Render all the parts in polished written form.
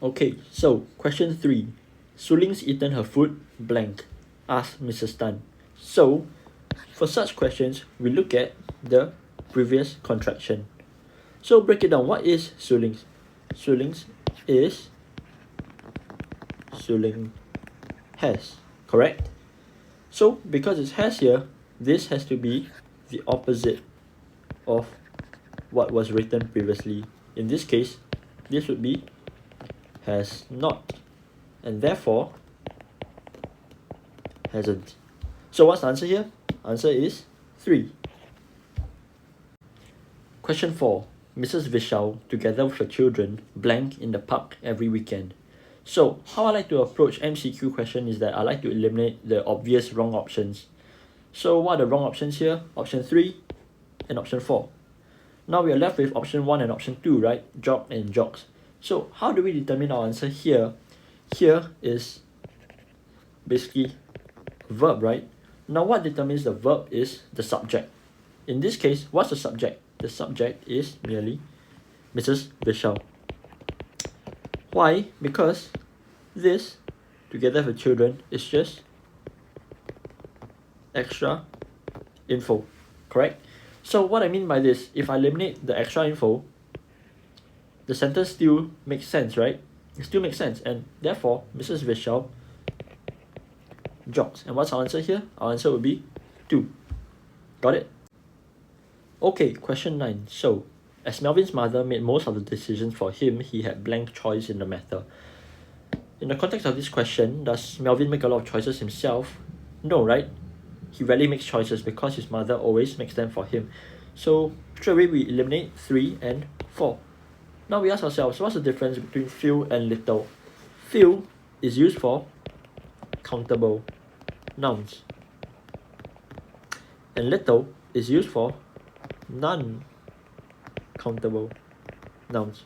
Okay, so question 3. Suling's eaten her food blank, asked Mrs. Tan. So, for such questions, we look at the previous contraction. So break it down. What is Suling's? Suling's is Suling has, correct? So because it's has here, this has to be the opposite of what was written previously. In this case, this would be has not, and therefore hasn't. So what's the answer here? Answer is 3. Question 4. Mrs. Vishal, together with her children, blank in the park every weekend. So how I like to approach MCQ question is that I like to eliminate the obvious wrong options. So what are the wrong options here? Option 3 and option 4. Now we are left with option 1 and option 2, right? Jog and jogs. So how do we determine our answer here? Here is basically verb, right? Now what determines the verb is the subject. In this case, what's the subject? The subject is merely Mrs. Vishal. Why? Because this, together with children, is just extra info, correct? So what I mean by this, if I eliminate the extra info, the sentence still makes sense, right? It still makes sense, and therefore, Mrs. Vishal jogs. And what's our answer here? Our answer would be 2. Got it? Okay, question 9. So, as Melvin's mother made most of the decisions for him, he had blank choice in the matter. In the context of this question, does Melvin make a lot of choices himself? No, right? He rarely makes choices because his mother always makes them for him. So, straight away we eliminate 3 and 4. Now we ask ourselves, what's the difference between few and little? Few is used for countable nouns, and little is used for non-countable nouns.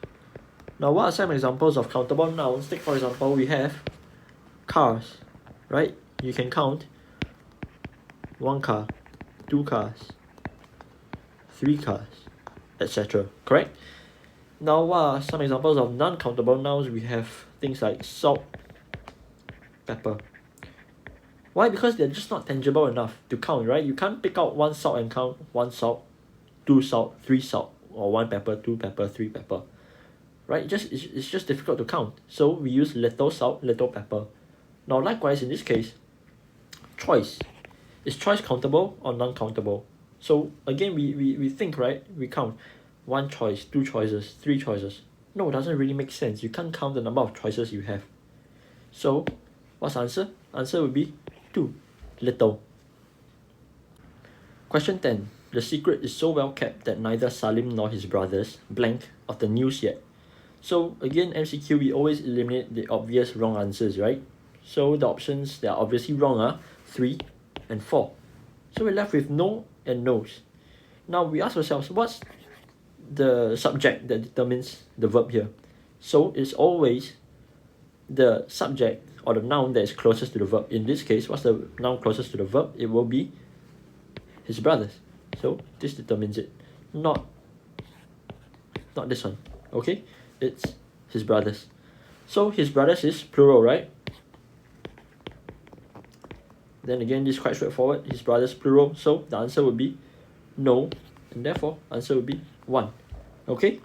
Now what are some examples of countable nouns? Take for example, we have cars, right? You can count 1 car, 2 cars, 3 cars, etc. Correct? Now what are some examples of non-countable nouns? We have things like salt, pepper. Why? Because they're just not tangible enough to count, right? You can't pick out 1 salt and count 1 salt, 2 salt, 3 salt, or 1 pepper, 2 pepper, 3 pepper. Right? It's just difficult to count. So we use little salt, little pepper. Now likewise in this case, choice. Is choice countable or non-countable? So again we think, right? We count 1 choice, 2 choices, 3 choices. No, it doesn't really make sense. You can't count the number of choices you have. So what's the answer? Answer would be 2, little. Question 10. The secret is so well kept that neither Salim nor his brothers blank of the news yet. So again, MCQ, we always eliminate the obvious wrong answers, right? So the options that are obviously wrong are 3 and 4. So we're left with no and no's. Now we ask ourselves, what's the subject that determines the verb here? So it's always the subject or the noun that is closest to the verb. In this case, what's the noun closest to the verb? It will be his brothers. So this determines it. Not this one. Okay? It's his brothers. So his brothers is plural, right? Then again, this is quite straightforward. His brothers plural. So the answer would be no. And therefore, answer would be 1. Okay?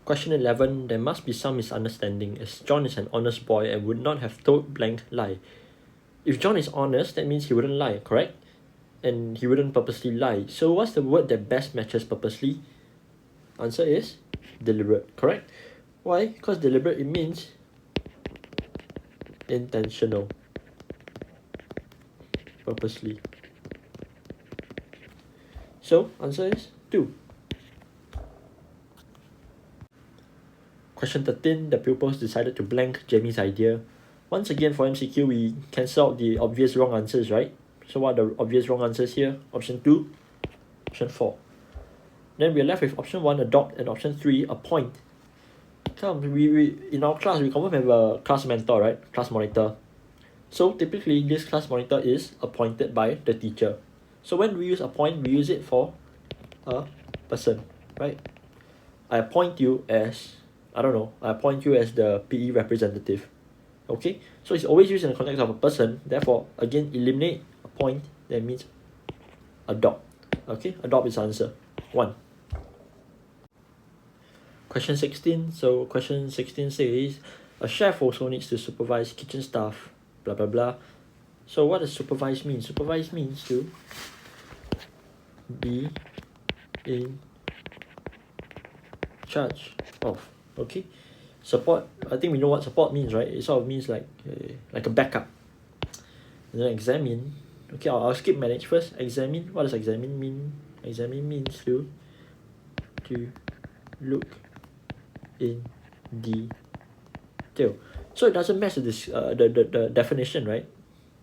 Question 11. There must be some misunderstanding as John is an honest boy and would not have told blank lie. If John is honest, that means he wouldn't lie, correct? And he wouldn't purposely lie. So what's the word that best matches purposely? Answer is deliberate, correct? Why? Because deliberate, it means intentional. Purposely. So answer is 2. Question 13. The pupils decided to blank Jamie's idea. Once again for MCQ, we cancel out the obvious wrong answers, right? So what are the obvious wrong answers here? Option 2, option 4. Then we're left with option 1, adopt, and option 3, appoint. We in our class, we confirm have a class mentor, right? Class monitor. So typically, this class monitor is appointed by the teacher. So when we use appoint, we use it for a person, right? I appoint you as I don't know, I appoint you as the PE representative. Okay, so it's always used in the context of a person. Therefore, again, eliminate appoint. That means adopt. Okay, adopt is answer 1. Question 16. So question 16 says a chef also needs to supervise kitchen staff. Blah blah blah. So what does supervise mean? Supervise means to be in charge of. Okay, support. I think we know what support means, right? It sort of means like a backup. And then examine. Okay, I'll skip manage first. Examine. What does examine mean? Examine means to look in detail. So it doesn't match the definition, right?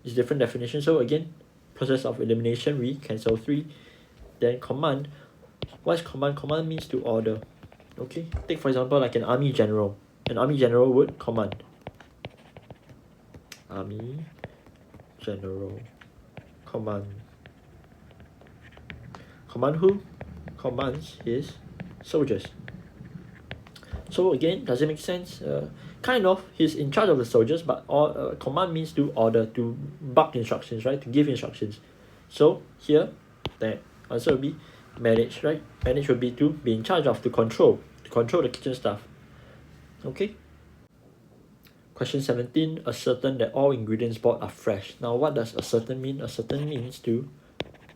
It's different definition. So again, process of elimination, we cancel 3. Then command. What is command? Command means to order. Okay, take for example like an army general. An army general would command. Army general command. Command who? Commands his soldiers. So again, does it make sense? Kind of. He's in charge of the soldiers, but command means to order, to bark instructions, right? To give instructions. So here, the answer will be manage, right? Manage would be to be in charge of, to control the kitchen staff. Okay. Question 17. Ascertain that all ingredients bought are fresh. Now, what does ascertain mean? Ascertain means to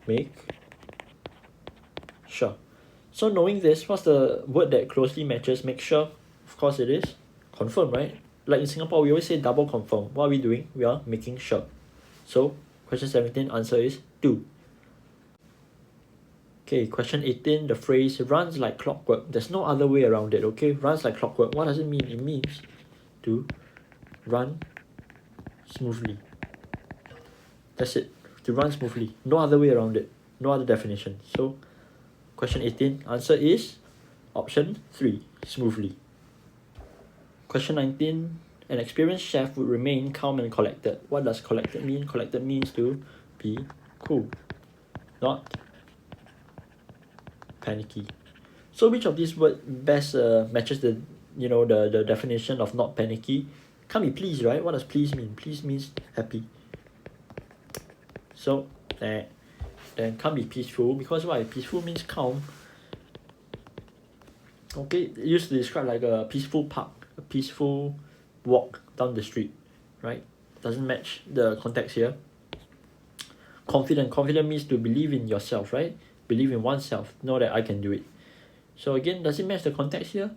make sure. So knowing this, what's the word that closely matches make sure? Of course it is confirm, right? Like in Singapore, we always say double confirm. What are we doing? We are making sure. So question 17 answer is 2. Okay, question 18, the phrase runs like clockwork. There's no other way around it, okay? Runs like clockwork. What does it mean? It means to run smoothly. That's it. To run smoothly. No other way around it. No other definition. So question 18, answer is option 3, smoothly. Question 19, an experienced chef would remain calm and collected. What does collected mean? Collected means to be cool, not panicky. So which of these words best matches the definition of not panicky? Can't be pleased, right? What does please mean? Please means happy. So then can't be peaceful, because why? Peaceful means calm. Okay, used to describe like a peaceful park, a peaceful walk down the street, right? Doesn't match the context here. Confident means to believe in yourself, right? Believe in oneself, know that I can do it. So again, does it match the context here?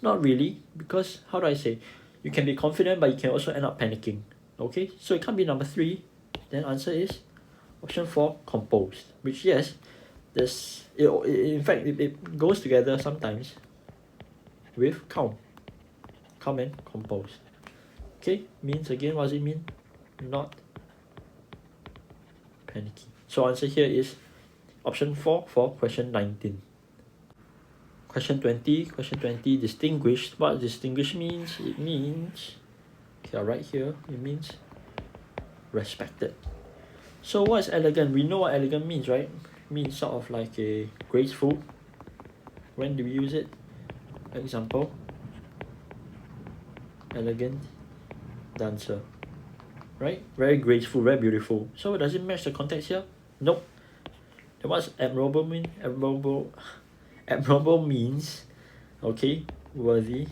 Not really, because how do I say? You can be confident, but you can also end up panicking. Okay, so it can't be number 3. Then answer is option 4, composed. Which yes, in fact it goes together sometimes with calm and composed. Okay, means again, what does it mean? Not panicky. So answer here is option 4 for question 19. Question 20, distinguished. What distinguished means? It means, okay, I'll write here, it means respected. So what is elegant? We know what elegant means, right? It means sort of like a graceful. When do we use it? Example, elegant dancer, right? Very graceful, very beautiful. So does it match the context here? Nope. Then what's admirable mean? Admirable means, okay, worthy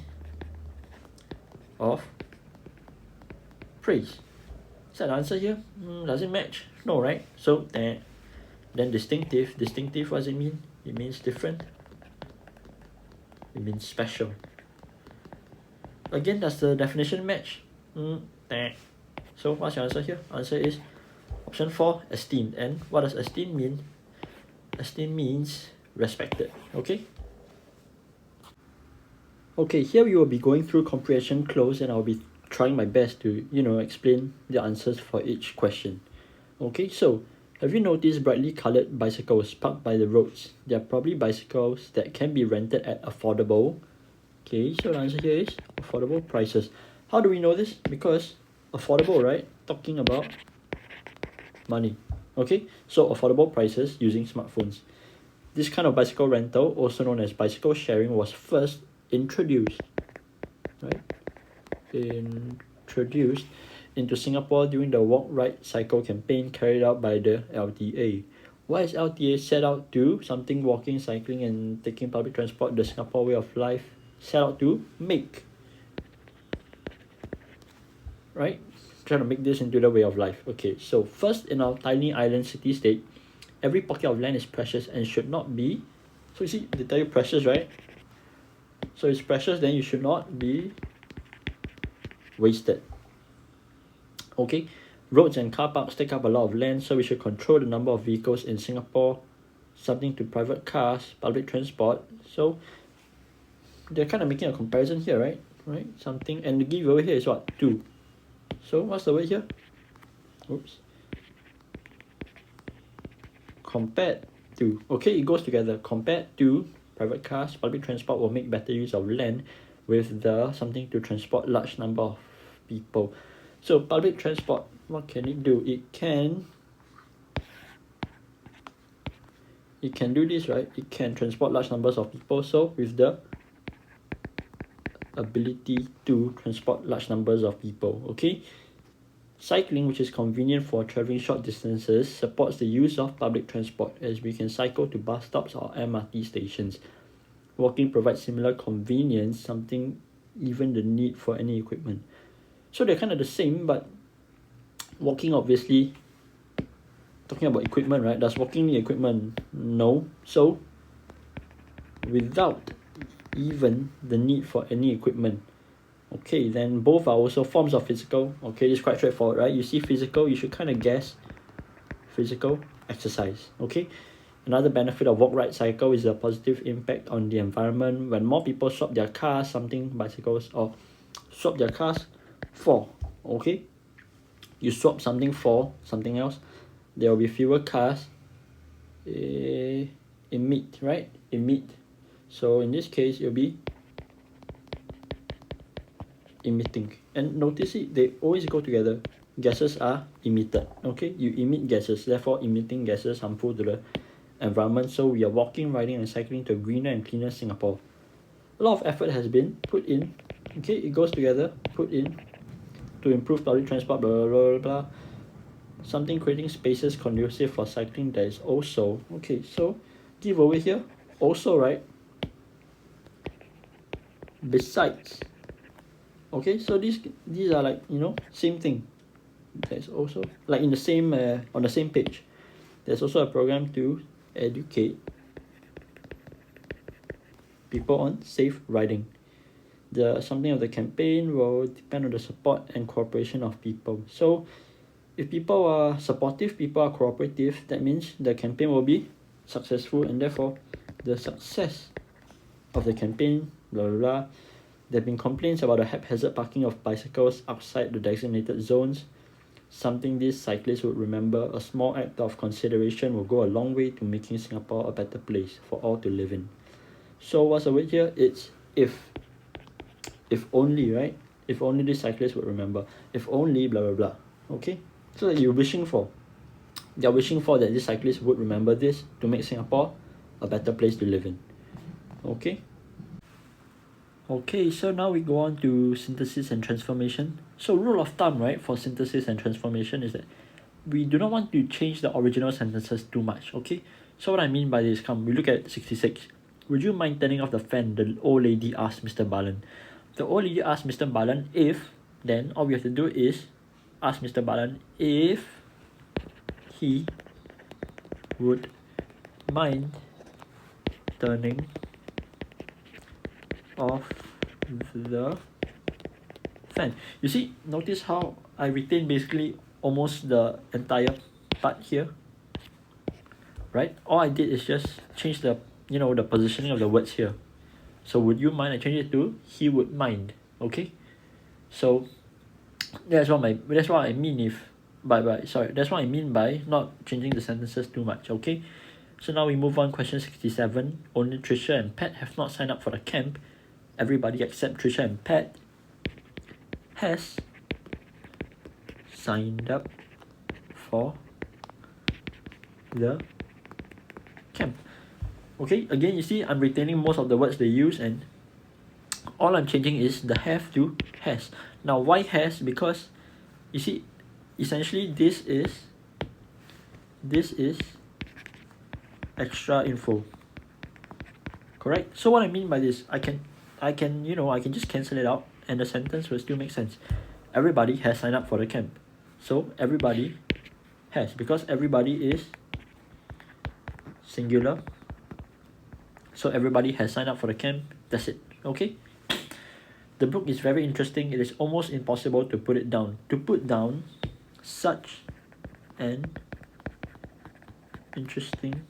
of praise. Is that the answer here? Does it match? No, right? So then distinctive, what does it mean? It means different. It means special. Again, does the definition match? So what's your answer here? Answer is option 4, esteemed. And what does esteem mean? Esteem means respected. Okay, here we will be going through comprehension close, and I'll be trying my best to explain the answers for each question. Okay, so have you noticed brightly colored bicycles parked by the roads? They are probably bicycles that can be rented at affordable. Okay, so the answer here is affordable prices. How do we know this? Because affordable, right? Talking about money. Okay, so affordable prices using smartphones. This kind of bicycle rental, also known as bicycle sharing, was first introduced right, introduced into Singapore during the Walk Right Cycle campaign carried out by the LTA. Why is LTA set out to something walking, cycling, and taking public transport the Singapore way of life set out to make? Right? Trying to make this into the way of life. Okay, so first, in our tiny island city-state, every pocket of land is precious and should not be. So you see, they tell you precious, right? So it's precious, then you should not be wasted. Okay, roads and car parks take up a lot of land, so we should control the number of vehicles in Singapore, something to private cars, public transport. So they're kind of making a comparison here, right? Right, something, and the give over here is what? 2. So what's the word here? Oops. Compared to. Okay, it goes together. Compared to private cars, public transport will make better use of land with the something to transport large number of people. So public transport, what can it do? It can do this, right? It can transport large numbers of people. So with the ability to transport large numbers of people. Okay, cycling, which is convenient for traveling short distances, supports the use of public transport as we can cycle to bus stops or MRT stations. Walking provides similar convenience, something even the need for any equipment. So they're kind of the same, but walking, obviously, talking about equipment, right? Does walking need equipment? No. So without even the need for any equipment, okay, then both are also forms of physical. Okay, this is quite straightforward, right? You see physical, you should kind of guess physical exercise. Okay, another benefit of walk right cycle is a positive impact on the environment. When more people swap their cars, bicycles, or swap their cars for, okay, you swap something for something else, there will be fewer cars emit, right? Emit. So in this case, it will be emitting. And notice it, they always go together. Gases are emitted. Okay, you emit gases, therefore emitting gases harmful to the environment. So we are walking, riding, and cycling to a greener and cleaner Singapore. A lot of effort has been put in. Okay, it goes together. Put in to improve public transport. Blah blah blah blah. Something creating spaces conducive for cycling. There is also, okay. So give over here. Also, right. Besides. Okay, so these are like, you know, same thing. There's also like in the same on the same page. There's also a program to educate people on safe riding. The something of the campaign will depend on the support and cooperation of people. So if people are supportive, people are cooperative, that means the campaign will be successful, and therefore the success of the campaign, blah blah blah. There have been complaints about the haphazard parking of bicycles outside the designated zones. Something these cyclists would remember. A small act of consideration will go a long way to making Singapore a better place for all to live in. So what's the word here? It's if only, right? If only these cyclists would remember. If only blah blah blah. Okay? So that you're wishing for. They're wishing for that these cyclists would remember this to make Singapore a better place to live in. Okay? Okay, so now we go on to synthesis and transformation. So rule of thumb, right, for synthesis and transformation is that we do not want to change the original sentences too much, okay? So what I mean by this, we look at 66. Would you mind turning off the fan? The old lady asked Mr. Balan. The old lady asked Mr. Balan if, then all we have to do is ask Mr. Balan if he would mind turning off the fan. You see, notice how I retain basically almost the entire part here, right? All I did is just change the, you know, the positioning of the words here. So would you mind? I change it to he would mind. Okay, so that's what I mean that's what I mean by not changing the sentences too much. Okay, so now we move on. Question 67. Only Trisha and Pat have not signed up for the camp. Everybody except Trisha and Pat has signed up for the camp. Okay, again, you see I'm retaining most of the words they use, and All I'm changing is the have to has. Now why has? Because you see, essentially this is extra info. Correct? So what I mean by this, I can just cancel it out and the sentence will still make sense. Everybody has signed up for the camp. So everybody has, because everybody is singular. So everybody has signed up for the camp. That's it. Okay? The book is very interesting. It is almost impossible to put it down. To put down such an interesting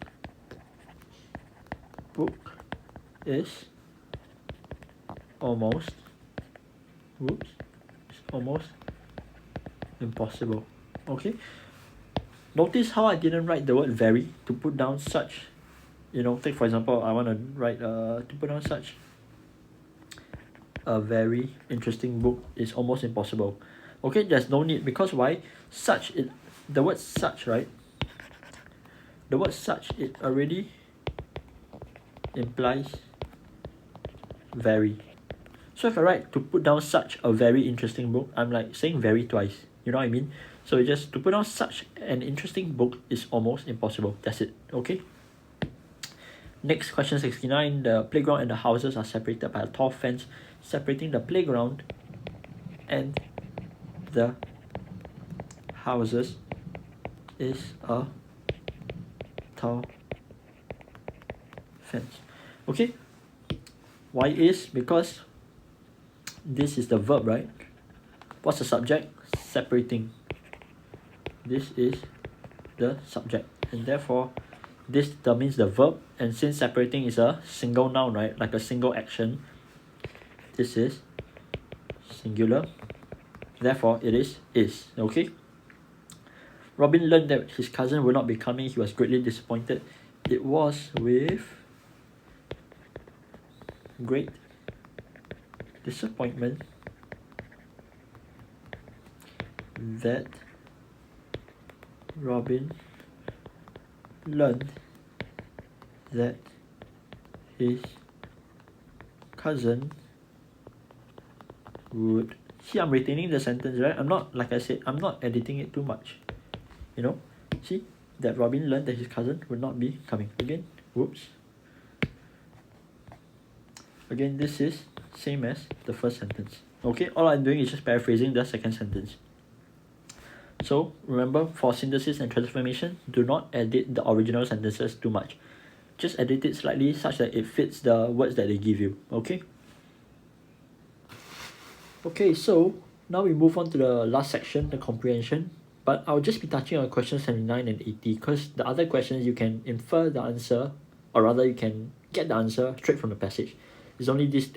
book is almost impossible. Okay? Notice how I didn't write the word very. To put down such, take for example, I want to write to put down such a very interesting book is almost impossible. Okay, there's no need, because why? The word such, right? The word such, it already implies very. So if I write to put down such a very interesting book, I'm like saying very twice. You know what I mean? So it's just to put down such an interesting book is almost impossible. That's it. Okay? Next, question 69. The playground and the houses are separated by a tall fence. Separating the playground and the houses is a tall fence. Okay? Why is? Because this is the verb, right? What's the subject? Separating. This is the subject, and therefore this determines the verb. And since separating is a single noun, right, like a single action, this is singular, therefore it is. Okay? Robin learned that his cousin would not be coming. He was greatly disappointed. It was with great disappointment that Robin learned that his cousin would. See, I'm retaining the sentence, right? I'm not, like I said, I'm not editing it too much. See, that Robin learned that his cousin would not be coming. Again, this is same as the first sentence. Okay, all I'm doing is just paraphrasing the second sentence. So remember, for synthesis and transformation, do not edit the original sentences too much. Just edit it slightly such that it fits the words that they give you. Okay? Okay, so now we move on to the last section, the comprehension. But I'll just be touching on questions 79 and 80, because the other questions you can infer the answer, or rather you can get the answer straight from the passage. It's only these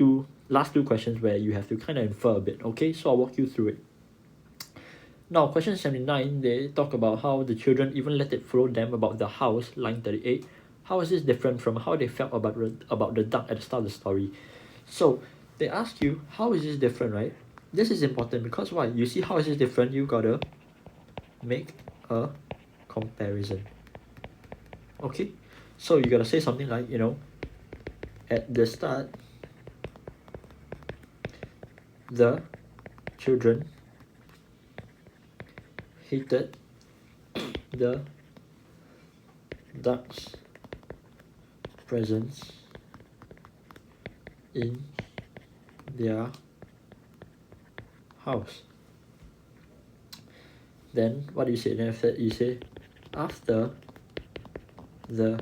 last two questions where you have to kind of infer a bit. Okay, so I'll walk you through it. Now, question 79, they talk about how the children even let it follow them about the house, line 38. How is this different from how they felt about the duck at the start of the story? So, they ask you, how is this different, right? This is important because why? You see how is this different, you gotta make a comparison. Okay? So, you gotta say something like, at the start, the children hated the duck's presence in their house. Then what do you say? Then after that you say, after the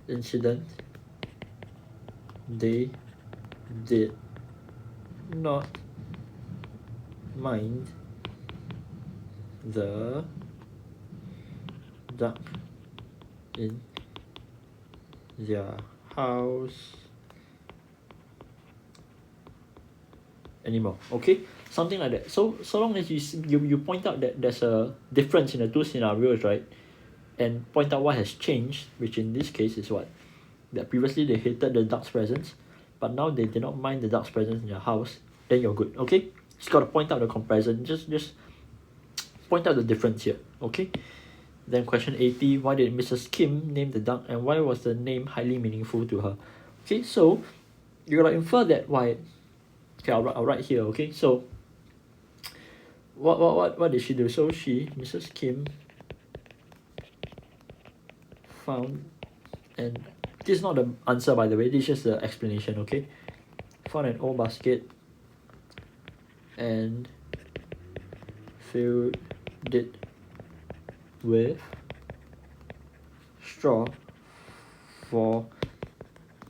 incident, they did not mind the duck in their house anymore. Okay, something like that. So long as you point out that there's a difference in the two scenarios, right, and point out what has changed, which in this case is what, that previously they hated the duck's presence, but now they did not mind the duck's presence in your house, then you're good. Okay, just gotta point out the comparison. Just point out the difference here. Okay. Then question 80, why did Mrs. Kim name the duck, and why was the name highly meaningful to her? Okay, so you gotta infer that why. Okay, I'll write here. Okay, so what did she do? So Mrs. Kim found, and this is not the answer, by the way, this is just the explanation. Okay, found an old basket and filled it with straw for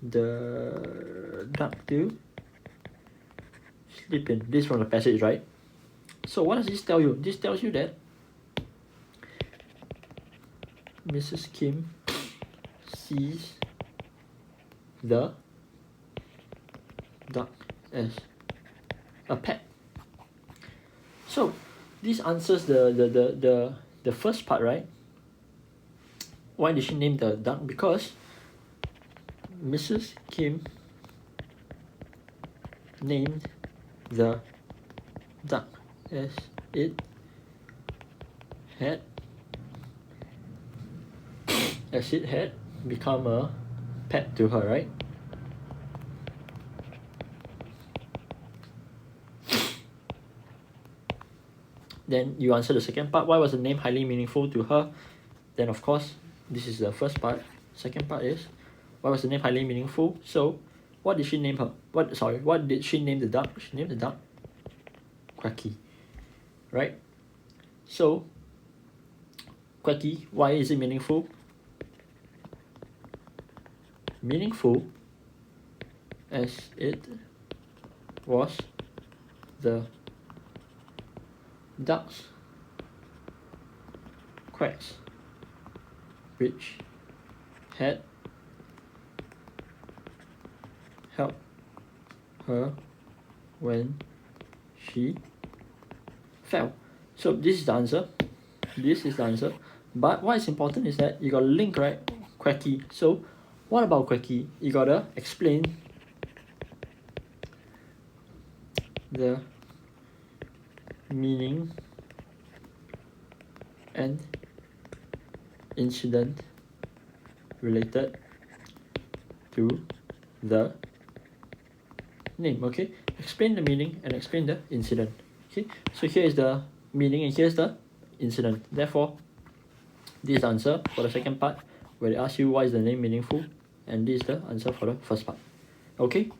the duck to sleep in. This is from the passage, right? So what does this tell you? This tells you that Mrs. Kim sees the duck as a pet. So this answers the first part, right? Why did she name the duck? Because Mrs. Kim named the duck as it had become a pet to her, right? Then you answer the second part. Why was the name highly meaningful to her? Then of course, this is the first part. Second part is, why was the name highly meaningful? So, what did she name her? What did she name the duck? She named the duck Quacky, right? So, Quacky, why is it meaningful? Meaningful as it was the duck's quacks which had helped her when she fell. So this is the answer. This is the answer. But what is important is that you got a link, right? Quacky. So what about Quacky? You gotta explain the meaning and incident related to the name. Okay, explain the meaning and explain the incident. Okay, so here is the meaning and here's the incident. Therefore, this is the answer for the second part where they ask you why is the name meaningful, and this is the answer for the first part. Okay.